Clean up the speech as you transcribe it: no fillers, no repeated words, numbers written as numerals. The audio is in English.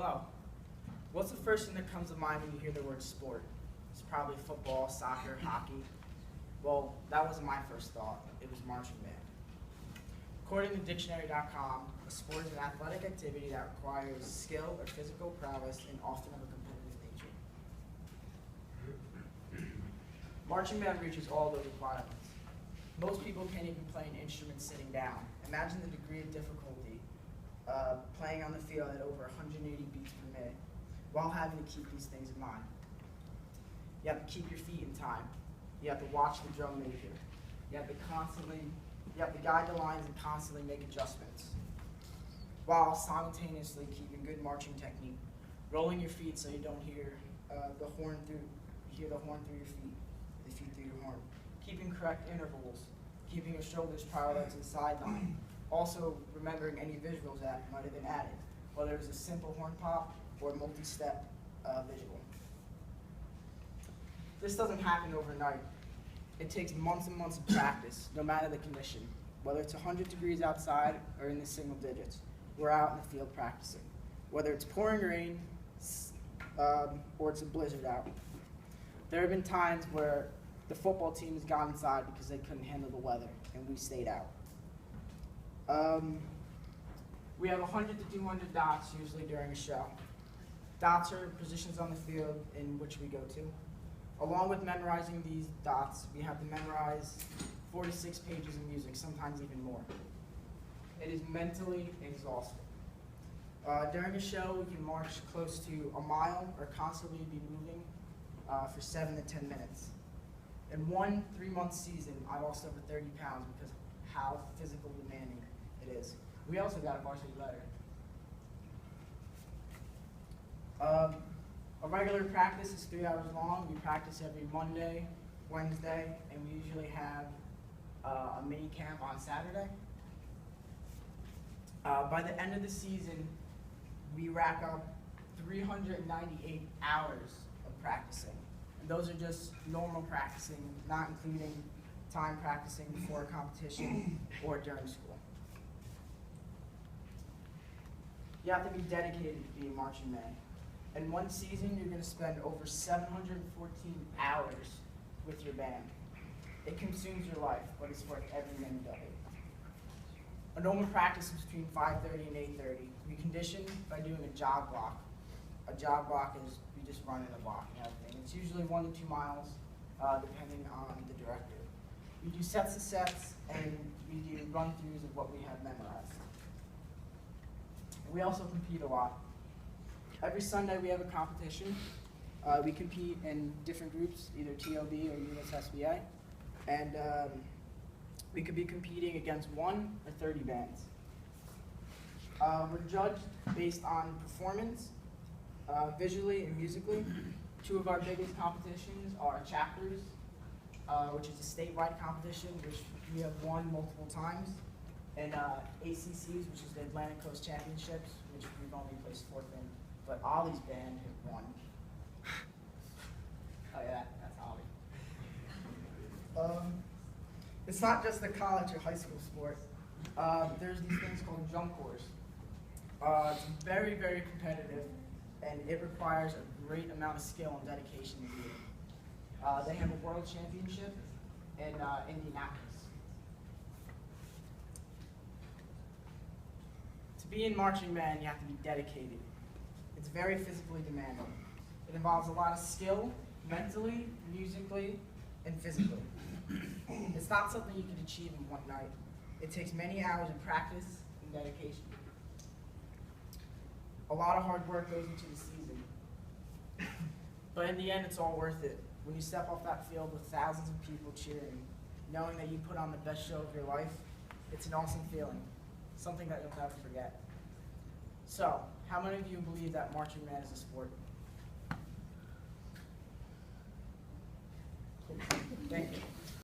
Hello. What's the first thing that comes to mind when you hear the word sport? It's probably football, soccer, hockey. Well, that wasn't my first thought. It was marching band. According to dictionary.com, a sport is an athletic activity that requires skill or physical prowess and often of a competitive nature. Marching band reaches all those requirements. Most people can't even play an instrument sitting down. Imagine the degree of difficulty playing on the field at over 180 beats per minute while having to keep these things in mind. You have to keep your feet in time. You have to watch the drum major. You have to guide the lines and constantly make adjustments while simultaneously keeping good marching technique, rolling your feet so you don't hear the horn through your feet, the feet through your horn, keeping correct intervals, keeping your shoulders parallel to the sideline. Also remembering any visuals that might have been added, whether it was a simple horn pop or multi-step visual. This doesn't happen overnight. It takes months and months of practice, no matter the condition. Whether it's 100 degrees outside or in the single digits, we're out in the field practicing. Whether it's pouring rain or it's a blizzard out. There have been times where the football team has gone inside because they couldn't handle the weather, and we stayed out. We have 100 to 200 dots usually during a show. Dots are positions on the field in which we go to. Along with memorizing these dots, we have to memorize 4 to 6 pages of music, sometimes even more. It is mentally exhausting. During a show, we can march close to a mile or constantly be moving for 7 to 10 minutes. In one 3-month season, I lost over 30 pounds because of how physical demanding it is. We also got a varsity letter. A regular practice is 3 hours long. We practice every Monday, Wednesday, and we usually have a mini camp on Saturday. By the end of the season, we rack up 398 hours of practicing. And those are just normal practicing, not including time practicing before a competition or during school. You have to be dedicated to being marching band. In one season, you're going to spend over 714 hours with your band. It consumes your life, but it's worth every minute of it. A normal practice is between 5:30 and 8:30. We condition by doing a jog block. A jog block is we just run in a block and everything. It's usually 1 to 2 miles, depending on the director. We do sets of sets, and we do run-throughs of what we have memorized. We also compete a lot. Every Sunday we have a competition. We compete in different groups, either TLB or USSBA, and we could be competing against 1 or 30 bands. We're judged based on performance, visually and musically. 2 of our biggest competitions are chapters, which is a statewide competition, which we have won multiple times, and ACCs, which is the Atlantic Coast Championships, which we've only placed 4th in, but Ollie's band have won. Oh yeah, that's Ollie. It's not just a college or high school sport. There's these things called jump corps. It's very, very competitive, and it requires a great amount of skill and dedication to do it. They have a world championship in Indianapolis. To be in marching band, you have to be dedicated. It's very physically demanding. It involves a lot of skill, mentally, musically, and physically. It's not something you can achieve in one night. It takes many hours of practice and dedication. A lot of hard work goes into the season. But in the end, it's all worth it. When you step off that field with thousands of people cheering, knowing that you put on the best show of your life, it's an awesome feeling, something that you'll never forget. So, how many of you believe that marching band is a sport? Thank you.